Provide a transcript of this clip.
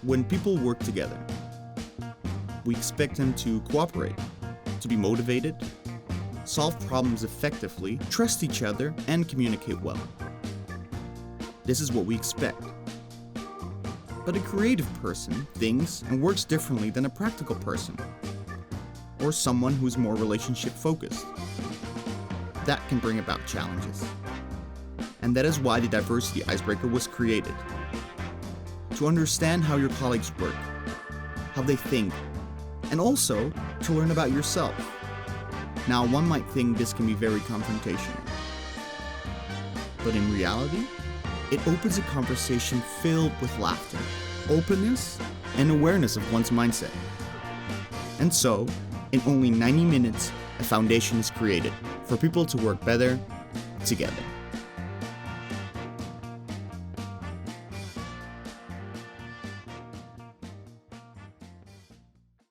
when people work together, we expect them to cooperate, to be motivated, solve problems effectively, trust each other, and communicate well. This is what we expect. But a creative person thinks and works differently than a practical person, or someone who's more relationship-focused. That can bring about challenges. And that is why the Diversity Icebreaker was created. To understand how your colleagues work, how they think, and also to learn about yourself. Now, one might think this can be very confrontational. But in reality, it opens a conversation filled with laughter, openness, and awareness of one's mindset. And so, in only 90 minutes, a foundation is created for people to work better together.